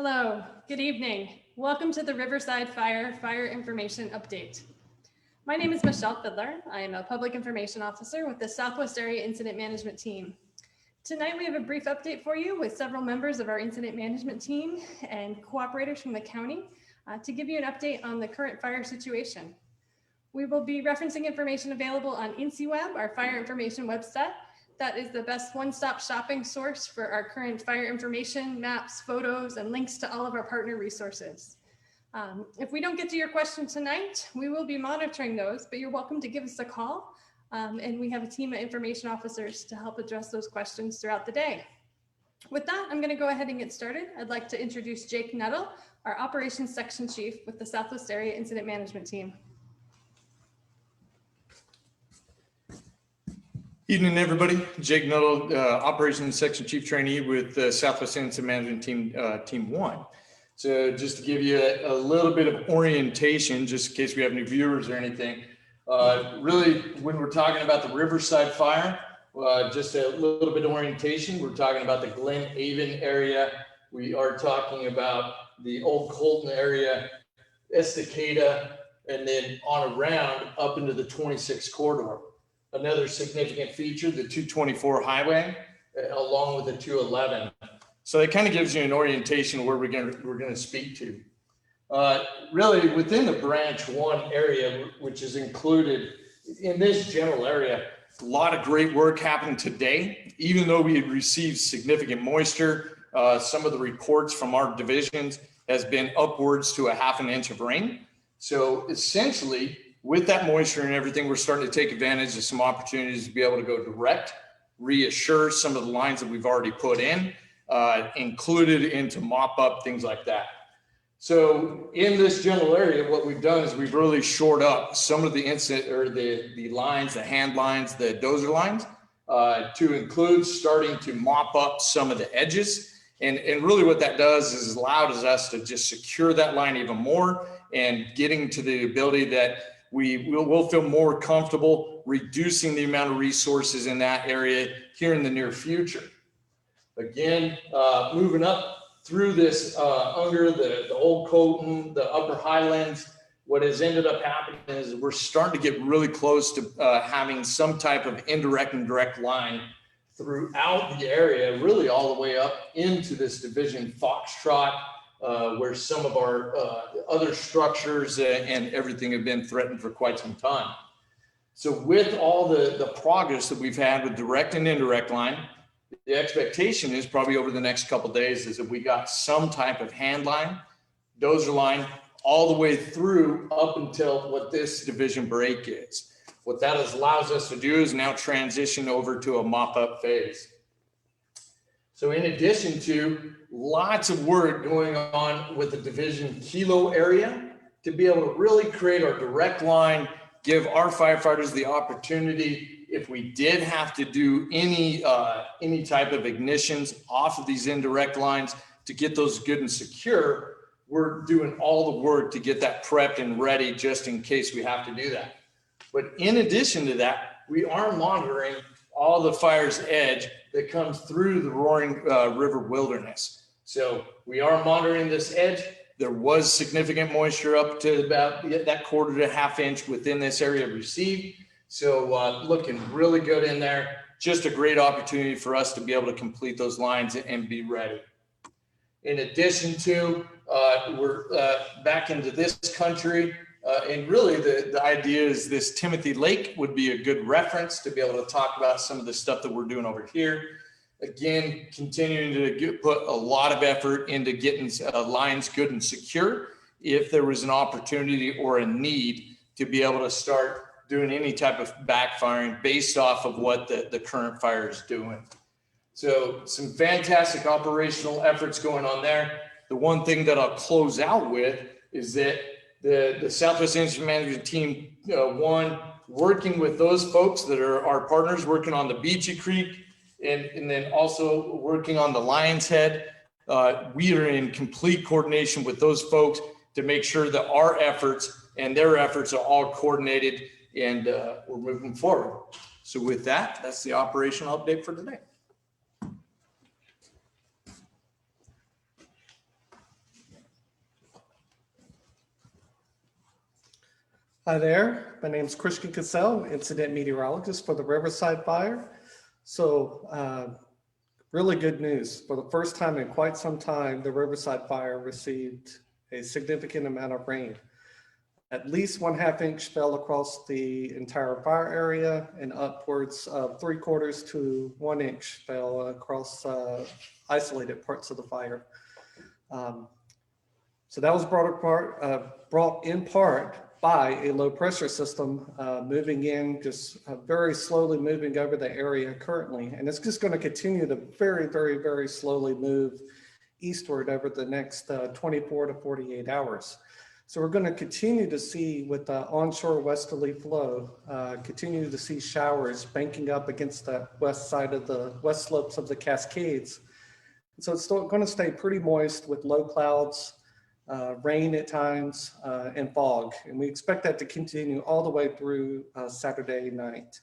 Hello, good evening. Welcome to the Riverside Fire Information Update. My name is Michelle Fiddler. I am a Public Information Officer with the Southwest Area Incident Management Team. Tonight we have a brief update for you with several members of our incident management team and cooperators from the county to give you an update on the current fire situation. We will be referencing information available on INCIWeb, our fire information website. That is the best one-stop shopping source for our current fire information, maps, photos, and links to all of our partner resources. If we don't get to your question tonight, we will be monitoring those, but you're welcome to give us a call. And we have a team of information officers to help address those questions throughout the day. With that, I'm going to go ahead and get started. I'd like to introduce Jake Nettle, our Operations Section Chief with the Southwest Area Incident Management Team. Evening, everybody. Jake Nettle, Operations Section Chief Trainee with the Southwest Incident Management Team, Team 1. So just to give you a little bit of orientation, just in case we have new viewers or anything, really when we're talking about the Riverside fire, just a little bit of orientation, we're talking about the Glen Avon area. We are talking about the Old Colton area, Estacada, and then on around up into the 26 corridor. Another significant feature, the 224 highway, along with the 211. So it kind of gives you an orientation of where we're going to speak to. Really within the branch 1 area, which is included in this general area, a lot of great work happened today. Even though we had received significant moisture, some of the reports from our divisions has been upwards to a ½ an inch of rain. So essentially, with that moisture and everything, we're starting to take advantage of some opportunities to be able to go direct, reassure some of the lines that we've already put in, included into mop up, things like that. So in this general area, what we've done is we've really shored up some of the the lines, the hand lines, the dozer lines, to include starting to mop up some of the edges. And really what that does is allows us to just secure that line even more and getting to the ability that we'll feel more comfortable reducing the amount of resources in that area here in the near future. Again, moving up through this under the Old Colton, the Upper Highlands, what has ended up happening is we're starting to get really close to having some type of indirect and direct line throughout the area, really all the way up into this division Foxtrot, where some of our other structures and everything have been threatened for quite some time. So with all the progress that we've had with direct and indirect line, the expectation is probably over the next couple of days is that we got some type of hand line, dozer line, all the way through up until what this division break is. What that allows us to do is now transition over to a mop-up phase. So in addition to lots of work going on with the division Kilo area to be able to really create our direct line, give our firefighters the opportunity, if we did have to do any type of ignitions off of these indirect lines to get those good and secure, we're doing all the work to get that prepped and ready just in case we have to do that. But in addition to that, we are monitoring all the fire's edge that comes through the Roaring River Wilderness. So we are monitoring this edge. There was significant moisture up to about that quarter to ½ inch within this area received. So looking really good in there. Just a great opportunity for us to be able to complete those lines and be ready. In addition to, we're back into this country. And really the idea is this Timothy Lake would be a good reference to be able to talk about some of the stuff that we're doing over here. Again, continuing to put a lot of effort into getting lines good and secure. If there was an opportunity or a need to be able to start doing any type of backfiring based off of what the current fire is doing. So some fantastic operational efforts going on there. The one thing that I'll close out with is that the Southwest Incident Management Team 1, working with those folks that are our partners working on the Beachy Creek and then also working on the Lion's Head. We are in complete coordination with those folks to make sure that our efforts and their efforts are all coordinated and we're moving forward. So with that, that's the operational update for today. Hi there, my name is Christian Cassell, Incident Meteorologist for the Riverside Fire. So really good news. For the first time in quite some time, the Riverside Fire received a significant amount of rain. At least 1/2 inch fell across the entire fire area, and upwards of 3/4 to 1 inch fell across isolated parts of the fire. So that was brought in part by a low pressure system moving in, just very slowly moving over the area currently. And it's just going to continue to very slowly move eastward over the next 24 to 48 hours. So we're going to continue to see, with the onshore westerly flow, continue to see showers banking up against the west side of the west slopes of the Cascades. So it's still going to stay pretty moist with low clouds, rain at times, and fog. And we expect that to continue all the way through Saturday night.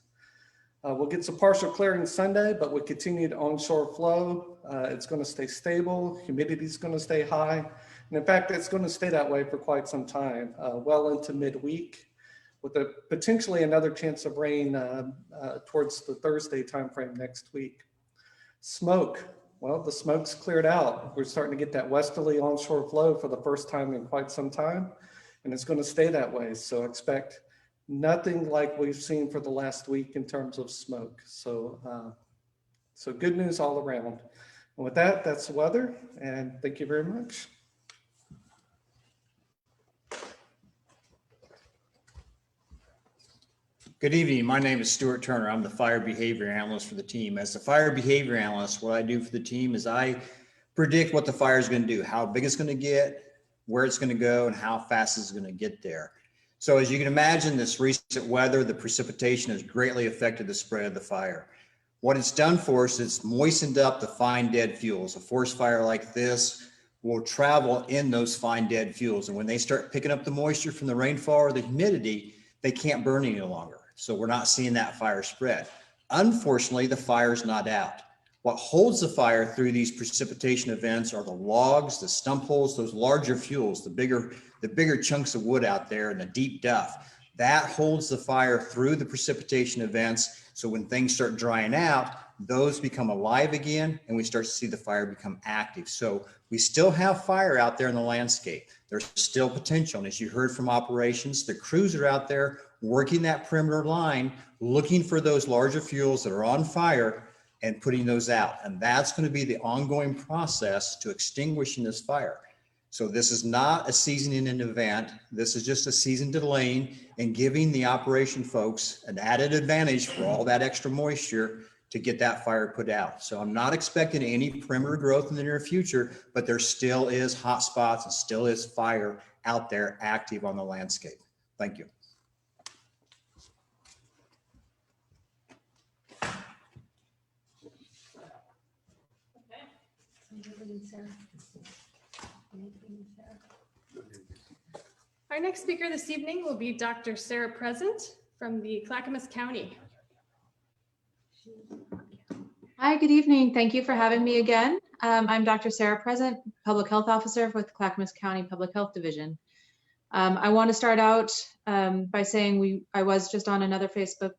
We'll get some partial clearing Sunday, but with continued onshore flow, it's going to stay stable. Humidity is going to stay high. And in fact, it's going to stay that way for quite some time, well into midweek, with potentially another chance of rain towards the Thursday timeframe next week. Smoke. Well, the smoke's cleared out. We're starting to get that westerly onshore flow for the first time in quite some time, and it's going to stay that way. So expect nothing like we've seen for the last week in terms of smoke. So, so good news all around. And with that, that's the weather, and thank you very much. Good evening. My name is Stuart Turner. I'm the fire behavior analyst for the team. As the fire behavior analyst, what I do for the team is I predict what the fire is going to do, how big it's going to get, where it's going to go, and how fast it's going to get there. So as you can imagine, this recent weather, the precipitation has greatly affected the spread of the fire. What it's done for us is moistened up the fine dead fuels. A forest fire like this will travel in those fine dead fuels. And when they start picking up the moisture from the rainfall or the humidity, they can't burn any longer. So we're not seeing that fire spread. Unfortunately, the fire's not out. What holds the fire through these precipitation events are the logs, the stump holes, those larger fuels, the bigger chunks of wood out there and the deep duff. That holds the fire through the precipitation events. So when things start drying out, those become alive again, and we start to see the fire become active. So we still have fire out there in the landscape. There's still potential. And as you heard from operations, the crews are out there working that perimeter line, looking for those larger fuels that are on fire and putting those out. And that's going to be the ongoing process to extinguishing this fire. So this is not a seasoning an event. This is just a season delaying and giving the operation folks an added advantage for all that extra moisture to get that fire put out. So I'm not expecting any perimeter growth in the near future, but there still is hot spots and still is fire out there active on the landscape. Thank you. Our next speaker this evening will be Dr. Sarah Present from the Clackamas County. Hi, good evening. Thank you for having me again. I'm Dr. Sarah Present, Public Health Officer with Clackamas County Public Health Division. I want to start out by saying I was just on another Facebook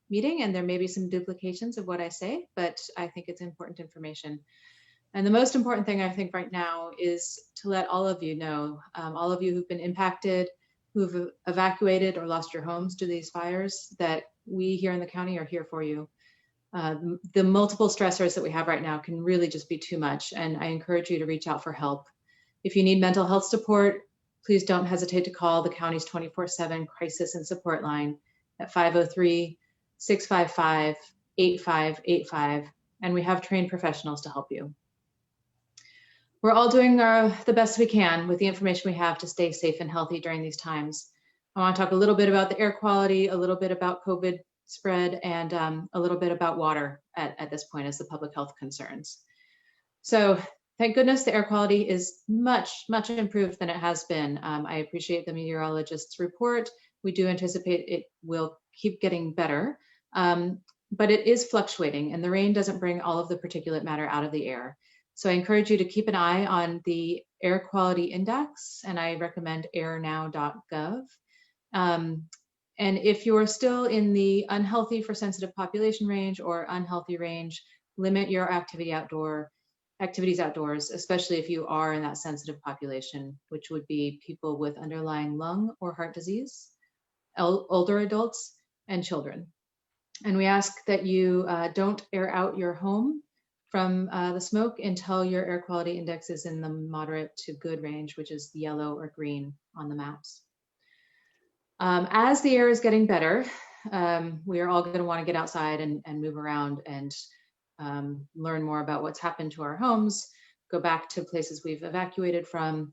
meeting, and there may be some duplications of what I say, but I think it's important information. And the most important thing I think right now is to let all of you know, all of you who've been impacted, who've evacuated or lost your homes to these fires, that we here in the county are here for you. The multiple stressors that we have right now can really just be too much, and I encourage you to reach out for help. If you need mental health support, please don't hesitate to call the county's 24/7 crisis and support line at 503-655-8585, and we have trained professionals to help you. We're all doing the best we can with the information we have to stay safe and healthy during these times. I want to talk a little bit about the air quality, a little bit about COVID spread, and a little bit about water at this point as the public health concerns. So thank goodness the air quality is much improved than it has been. I appreciate the meteorologist's report. We do anticipate it will keep getting better, but it is fluctuating, and the rain doesn't bring all of the particulate matter out of the air. So I encourage you to keep an eye on the air quality index, and I recommend airnow.gov. And if you're still in the unhealthy for sensitive population range or unhealthy range, limit your activities outdoors, especially if you are in that sensitive population, which would be people with underlying lung or heart disease, older adults, and children. And we ask that you don't air out your home from the smoke until your air quality index is in the moderate to good range, which is yellow or green on the maps. As the air is getting better, we are all going to want to get outside and move around and learn more about what's happened to our homes, go back to places we've evacuated from.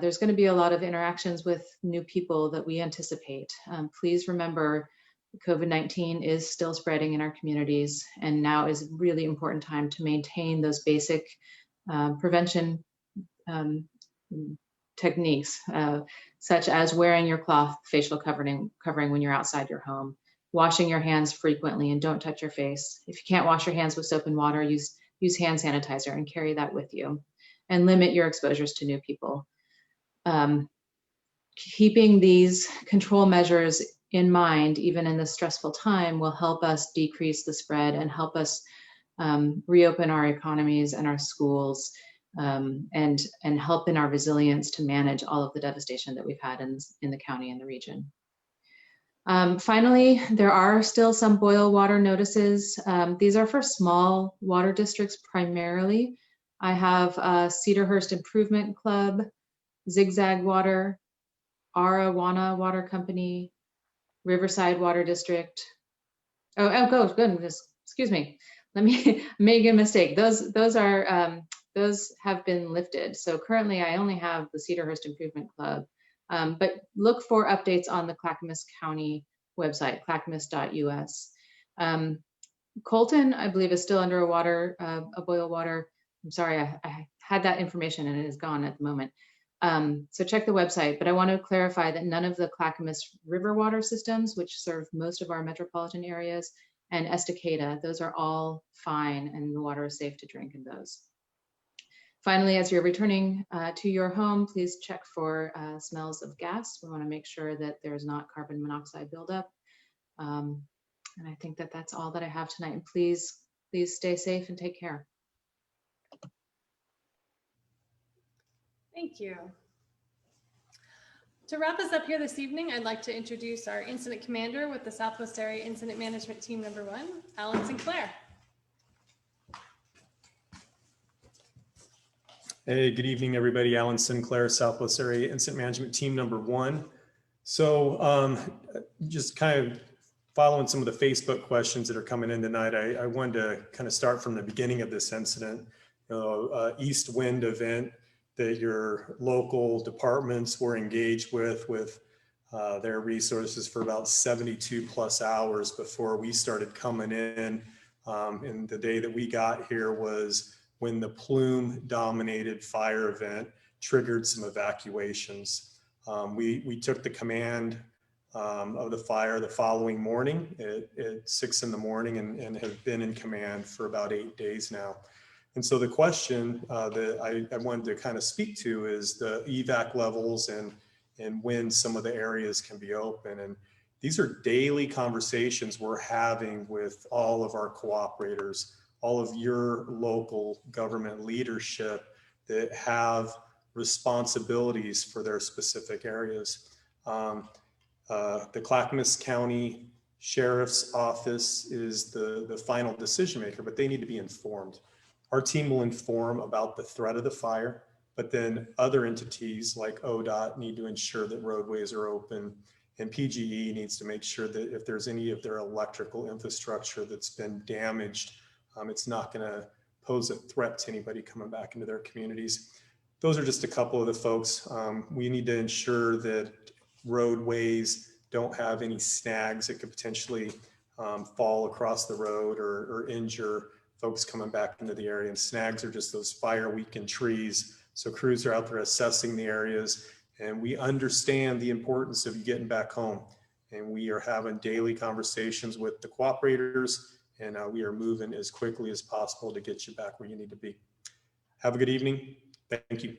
There's going to be a lot of interactions with new people that we anticipate. Please remember, COVID-19 is still spreading in our communities, and now is a really important time to maintain those basic prevention techniques, such as wearing your cloth facial covering when you're outside your home, washing your hands frequently and don't touch your face. If you can't wash your hands with soap and water, use hand sanitizer and carry that with you, and limit your exposures to new people. Keeping these control measures in mind, even in this stressful time, will help us decrease the spread and help us reopen our economies and our schools, and help in our resilience to manage all of the devastation that we've had in the county and the region. Finally, there are still some boil water notices. These are for small water districts primarily. I have Cedarhurst Improvement Club, Zigzag Water, Arawana Water Company, Riverside Water District. Oh, goodness, excuse me. Let me make a mistake. Those have been lifted. So currently I only have the Cedarhurst Improvement Club, but look for updates on the Clackamas County website, clackamas.us. Colton, I believe, is still under a boil water. I'm sorry, I had that information and it is gone at the moment. So check the website, but I want to clarify that none of the Clackamas River water systems, which serve most of our metropolitan areas, and Estacada, those are all fine and the water is safe to drink in those. Finally, as you're returning to your home, please check for smells of gas. We want to make sure that there's not carbon monoxide buildup. And I think that that's all that I have tonight. And please stay safe and take care. Thank you. To wrap us up here this evening, I'd like to introduce our incident commander with the Southwest Area Incident Management Team #1, Alan Sinclair. Hey, good evening, everybody. Alan Sinclair, Southwest Area Incident Management Team #1. So just kind of following some of the Facebook questions that are coming in tonight, I wanted to kind of start from the beginning of this incident. East wind event that your local departments were engaged with their resources for about 72 plus hours before we started coming in. And the day that we got here was when the plume dominated fire event triggered some evacuations. We took the command of the fire the following morning at 6 in the morning and have been in command for about 8 days now. And so the question that I wanted to kind of speak to is the evac levels and when some of the areas can be open. And these are daily conversations we're having with all of our cooperators, all of your local government leadership that have responsibilities for their specific areas. The Clackamas County Sheriff's Office is the final decision maker, but they need to be informed. Our team will inform about the threat of the fire, but then other entities like ODOT need to ensure that roadways are open, and PGE needs to make sure that if there's any of their electrical infrastructure that's been damaged, it's not going to pose a threat to anybody coming back into their communities. Those are just a couple of the folks. We need to ensure that roadways don't have any snags that could potentially fall across the road or injure folks coming back into the area. And snags are just those fire weakened trees. So crews are out there assessing the areas, and we understand the importance of you getting back home. And we are having daily conversations with the cooperators, and we are moving as quickly as possible to get you back where you need to be. Have a good evening. Thank you.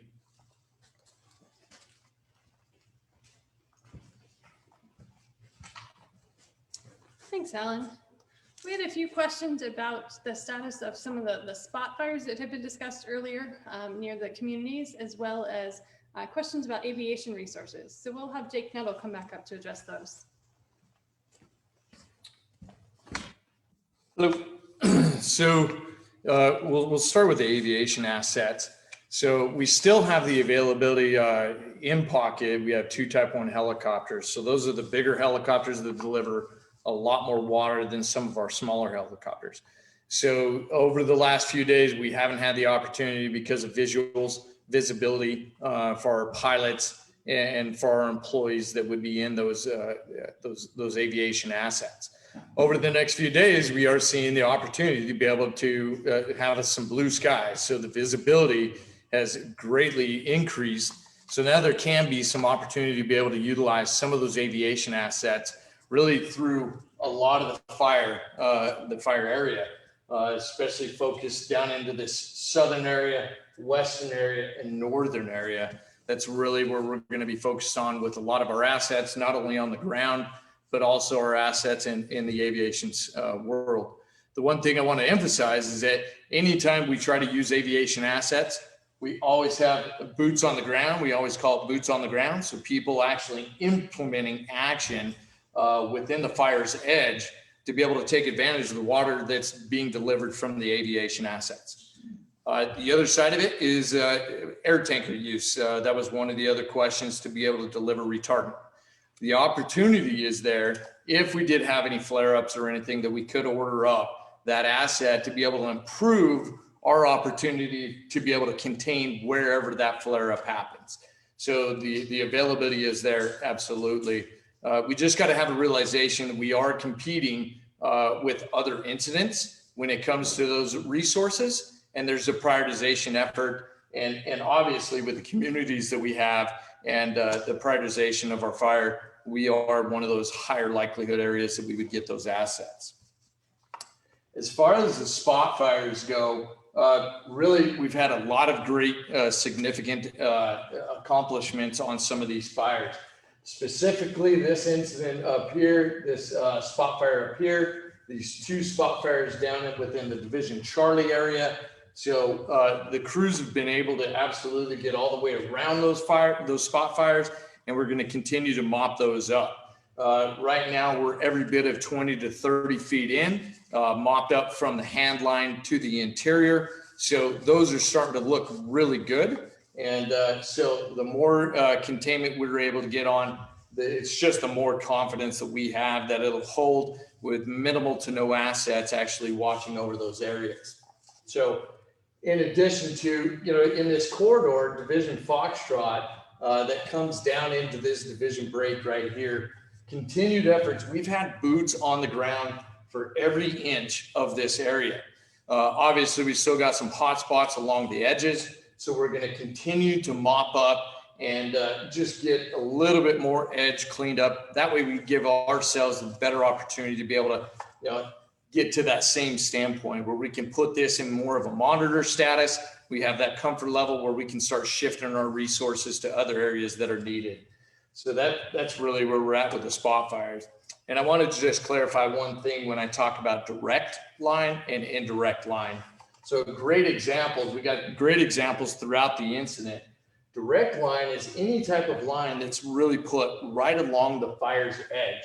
Thanks, Alan. We had a few questions about the status of some of the spot fires that had been discussed earlier near the communities, as well as questions about aviation resources. So we'll have Jake Nettle come back up to address those. Hello. So we'll start with the aviation assets. So we still have the availability in pocket. We have 2 Type 1 helicopters. So those are the bigger helicopters that deliver a lot more water than some of our smaller helicopters. So over the last few days, we haven't had the opportunity because of visibility for our pilots and for our employees that would be in those aviation assets. Over the next few days, we are seeing the opportunity to be able to have some blue skies. So the visibility has greatly increased. So now there can be some opportunity to be able to utilize some of those aviation assets really through a lot of the fire area, especially focused down into this southern area, western area, and northern area. That's really where we're going to be focused on with a lot of our assets, not only on the ground, but also our assets in the aviation world. The one thing I want to emphasize is that anytime we try to use aviation assets, we always have boots on the ground. We always call it boots on the ground. So people actually implementing action within the fire's edge to be able to take advantage of the water that's being delivered from the aviation assets. The other side of it is air tanker use. That was one of the other questions, to be able to deliver retardant. The opportunity is there if we did have any flare-ups or anything that we could order up that asset to be able to improve our opportunity to be able to contain wherever that flare-up happens. So the availability is there, absolutely. We just got to have a realization that we are competing with other incidents when it comes to those resources, and there's a prioritization effort, and obviously with the communities that we have and the prioritization of our fire, we are one of those higher likelihood areas that we would get those assets. As far as the spot fires go, really, we've had a lot of great significant accomplishments on some of these fires. Specifically, this incident up here, this spot fire up here, these 2 spot fires down within the Division Charlie area. So the crews have been able to absolutely get all the way around those spot fires, and we're going to continue to mop those up. Right now, we're every bit of 20 to 30 feet in, mopped up from the hand line to the interior. So those are starting to look really good. And so the more containment we're able to get on, it's just the more confidence that we have that it'll hold with minimal to no assets actually watching over those areas. So in addition to, in this corridor, Division Foxtrot, that comes down into this division break right here, continued efforts. We've had boots on the ground for every inch of this area. Obviously, we still got some hot spots along the edges. So we're going to continue to mop up and just get a little bit more edge cleaned up. That way we give ourselves a better opportunity to be able to get to that same standpoint where we can put this in more of a monitor status. We have that comfort level where we can start shifting our resources to other areas that are needed. So that's really where we're at with the spot fires. And I wanted to just clarify one thing when I talk about direct line and indirect line. So great examples, we got great examples throughout the incident. Direct line is any type of line that's really put right along the fire's edge.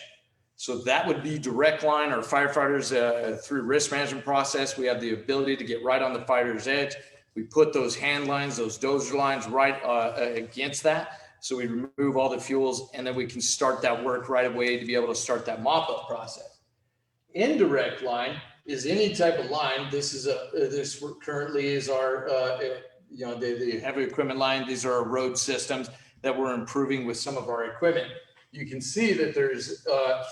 So that would be direct line. Our firefighters through risk management process, we have the ability to get right on the fire's edge. We put those hand lines, those dozer lines right against that. So we remove all the fuels and then we can start that work right away to be able to start that mop up process. Indirect line is any type of line. This currently is our, the heavy equipment line. These are our road systems that we're improving with some of our equipment. You can see that there's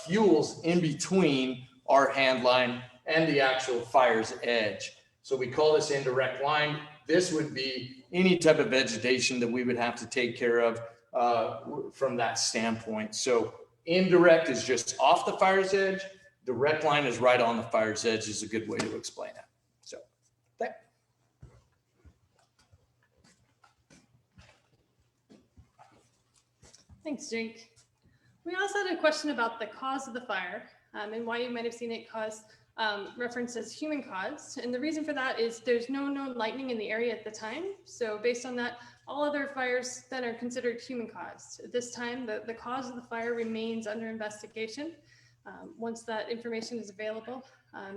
fuels in between our hand line and the actual fire's edge. So we call this indirect line. This would be any type of vegetation that we would have to take care of from that standpoint. So indirect is just off the fire's edge. Direct line is right on the fire's edge is a good way to explain it. So Thanks, Jake. We also had a question about the cause of the fire. and why you might have seen it referenced as human caused. And the reason for that is there's no known lightning in the area at the time. So based on that, all other fires then are considered human caused. At this time, the cause of the fire remains under investigation. Once that information is available,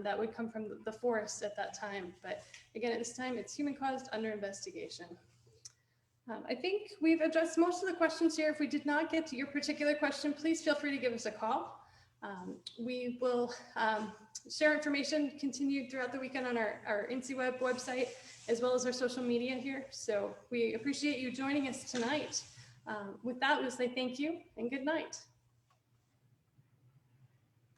that would come from the forest at that time. But again, at this time, it's human caused under investigation. I think we've addressed most of the questions here. If we did not get to your particular question, please feel free to give us a call. We will share information continued throughout the weekend on our INSEWeb website, as well as our social media here. So we appreciate you joining us tonight. With that, we'll say thank you and good night.